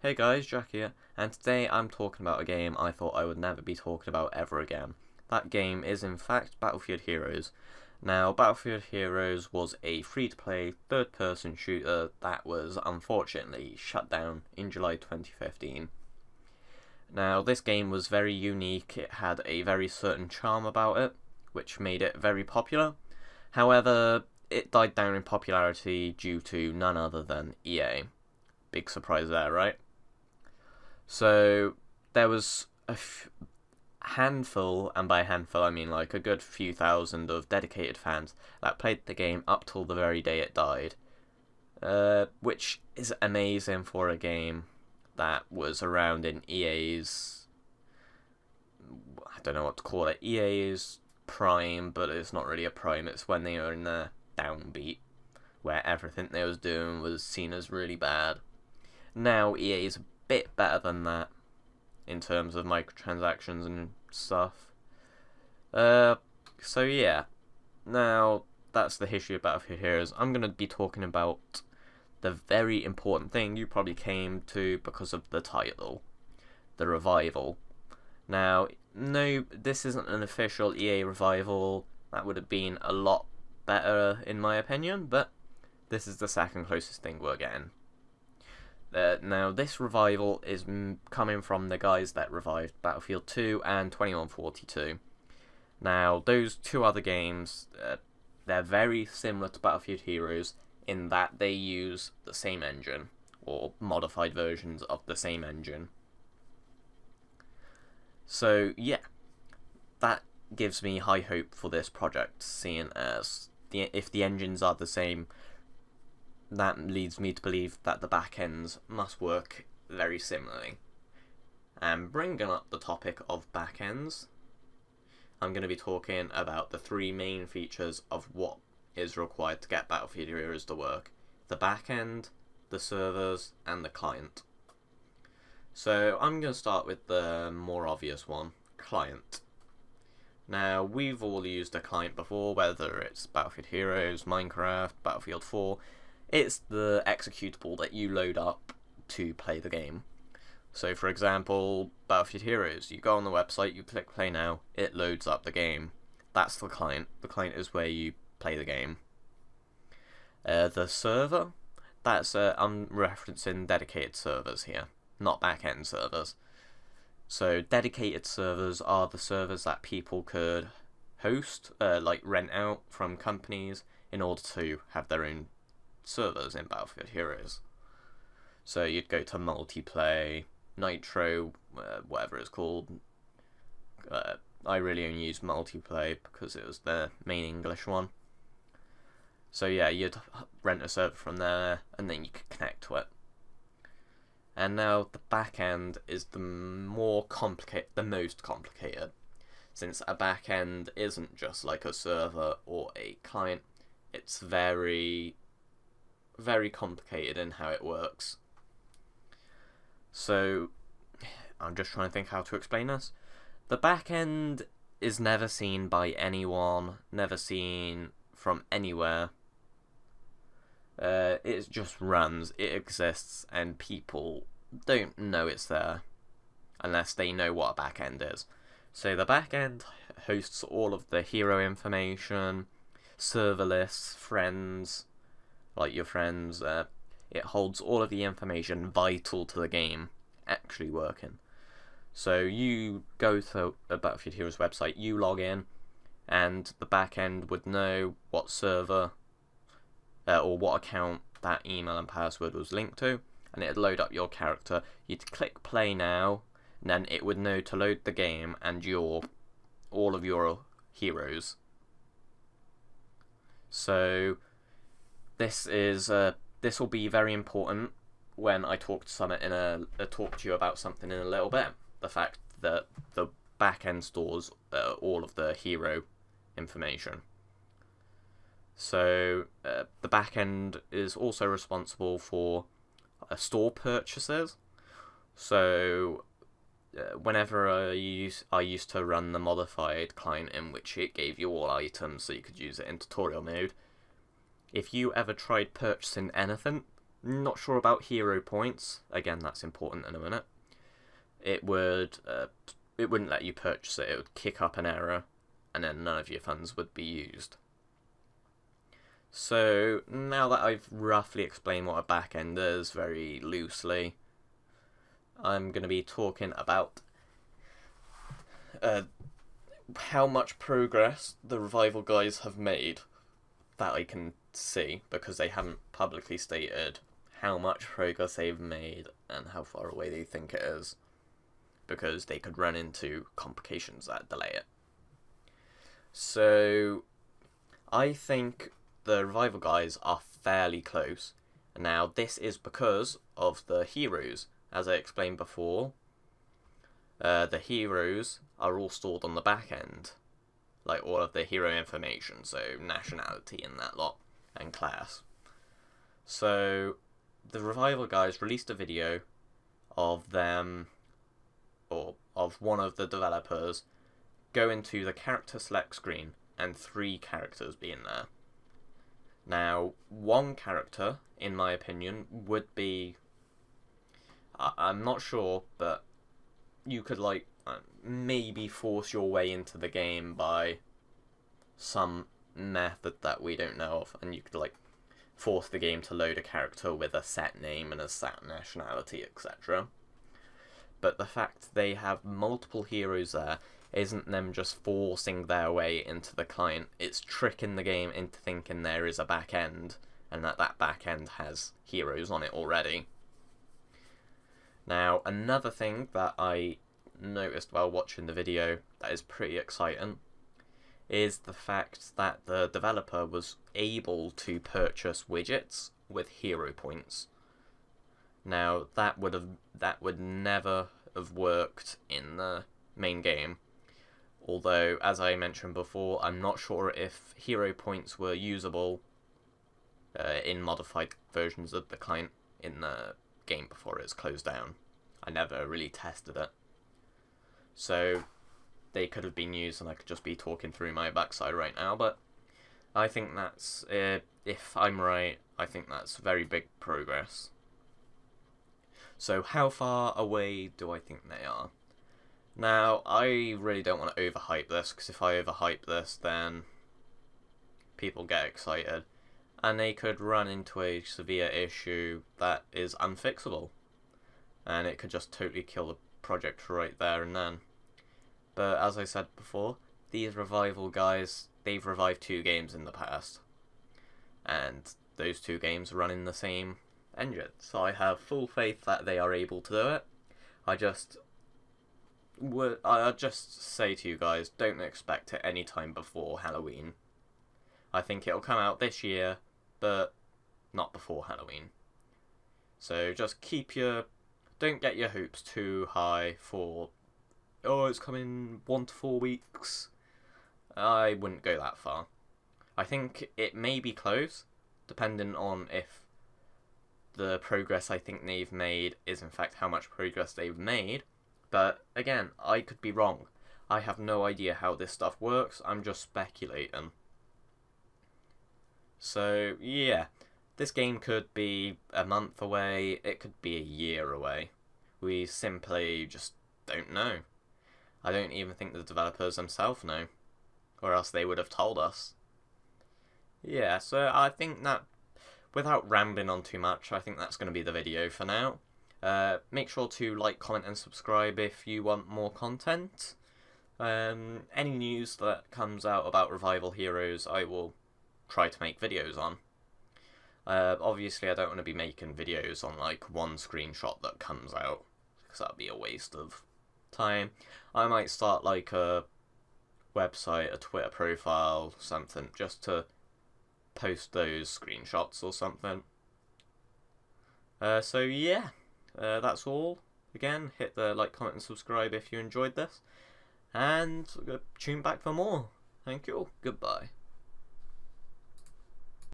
Hey guys, Jack here, and today I'm talking about a game I thought I would never be talking about ever again. That game is in fact Battlefield Heroes. Now, Battlefield Heroes was a free-to-play third-person shooter that was unfortunately shut down in July 2015. Now, this game was very unique. It had a very certain charm about it, which made it very popular. However, it died down in popularity due to none other than EA. Big surprise there, right? So there was a handful, and by handful I mean like a good few thousand of dedicated fans that played the game up till the very day it died, which is amazing for a game that was around in EA's, I don't know what to call it, EA's prime, but it's not really a prime, it's when they were in their downbeat, where everything they was doing was seen as really bad. Now EA is a bit better than that in terms of microtransactions and stuff. So yeah, now that's the history of Battlefield Heroes. I'm going to be talking about the very important thing you probably came to because of the title, the revival. Now, no, this isn't an official EA revival. That would have been a lot better in my opinion, but this is the second closest thing we're getting. Now, this revival is coming from the guys that revived Battlefield 2 and 2142. Now, those two other games, they're very similar to Battlefield Heroes in that they use the same engine, or modified versions of the same engine. So, yeah, that gives me high hope for this project, seeing as if the engines are the same, that leads me to believe that the back ends must work very similarly. And bringing up the topic of back ends, I'm going to be talking about the three main features of what is required to get Battlefield Heroes to work: the back end, the servers, and the client. So I'm going to start with the more obvious one, client. Now, we've all used a client before, whether it's Battlefield Heroes, Minecraft, Battlefield 4. It's the executable that you load up to play the game. So, for example, Battlefield Heroes, you go on the website, you click play now, it loads up the game. That's the client. The client is where you play the game. The server, that's I'm referencing dedicated servers here, not back-end servers. So, dedicated servers are the servers that people could host, like rent out from companies in order to have their own servers in Battlefield Heroes. So you'd go to multiplayer, Nitro, whatever it's called. I really only use multiplayer because it was the main English one. So yeah, you'd rent a server from there and then you could connect to it. And now the back end is the most complicated, since a back end isn't just like a server or a client. It's very complicated in how it works. So, I'm just trying to think how to explain this. The back end is never seen by anyone, never seen from anywhere. It just runs, it exists, and people don't know it's there unless they know what a back end is. So the back end hosts all of the hero information, server lists, friends, like your friends. It holds all of the information vital to the game actually working. So you go to a Battlefield Heroes website, you log in, and the back end would know what server or what account that email and password was linked to, and it'd load up your character. You'd click play now, and then it would know to load the game and all of your heroes. So this will be very important when I talk to you about something in a little bit. The fact that the backend stores all of the hero information. So the backend is also responsible for store purchases. So whenever I used to run the modified client in which it gave you all items so you could use it in tutorial mode, if you ever tried purchasing anything, Not sure about hero points. Again, that's important in a minute. It wouldn't let you purchase it. It would kick up an error, and then none of your funds would be used. So now that I've roughly explained what a backend is very loosely, I'm going to be talking about how much progress the Revival guys have made that I can see, because they haven't publicly stated how much progress they've made and how far away they think it is, because they could run into complications that delay it. So I think the Revival guys are fairly close. Now this is because of the heroes. As I explained before, the heroes are all stored on the back end, like all of the hero information, so nationality and that lot, and class. So the Revival guys released a video of them, or of one of the developers, go into the character select screen and 3 characters being there. Now, one character, in my opinion, would be, I'm not sure, but you could like maybe force your way into the game by some method that we don't know of, and you could like force the game to load a character with a set name and a set nationality, etc. But the fact they have multiple heroes there isn't them just forcing their way into the client, it's tricking the game into thinking there is a back end, and that back end has heroes on it already. Now, another thing that I noticed while watching the video that is pretty exciting is the fact that the developer was able to purchase widgets with hero points. Now, that would never have worked in the main game. Although, as I mentioned before, I'm not sure if hero points were usable in modified versions of the client in the game before it was closed down. I never really tested it. So, they could have been used, and I could just be talking through my backside right now, but I think that's, if I'm right, I think that's very big progress. So how far away do I think they are? Now, I really don't want to overhype this, because if I overhype this, then people get excited, and they could run into a severe issue that is unfixable, and it could just totally kill the project right there and then. But as I said before, these Revival guys, they've revived 2 games in the past, and those 2 games run in the same engine, so I have full faith that they are able to do it. I'll just say to you guys, don't expect it any time before Halloween. I think it'll come out this year, but not before Halloween. So just don't get your hopes too high for, oh, it's coming 1 to 4 weeks. I wouldn't go that far. I think it may be close, depending on if the progress I think they've made is in fact how much progress they've made. But again, I could be wrong. I have no idea how this stuff works, I'm just speculating. So yeah, this game could be a month away, it could be a year away. We simply just don't know. I don't even think the developers themselves know, or else they would have told us. Yeah, so I think that, without rambling on too much, I think that's going to be the video for now. Make sure to like, comment and subscribe if you want more content. Any news that comes out about Revival Heroes I will try to make videos on. Obviously I don't want to be making videos on like one screenshot that comes out, because that'd be a waste of time. I might start like a website, a Twitter profile, something, just to post those screenshots or something. So yeah, that's all. Again, hit the like, comment and subscribe if you enjoyed this, and tune back for more. Thank you, goodbye.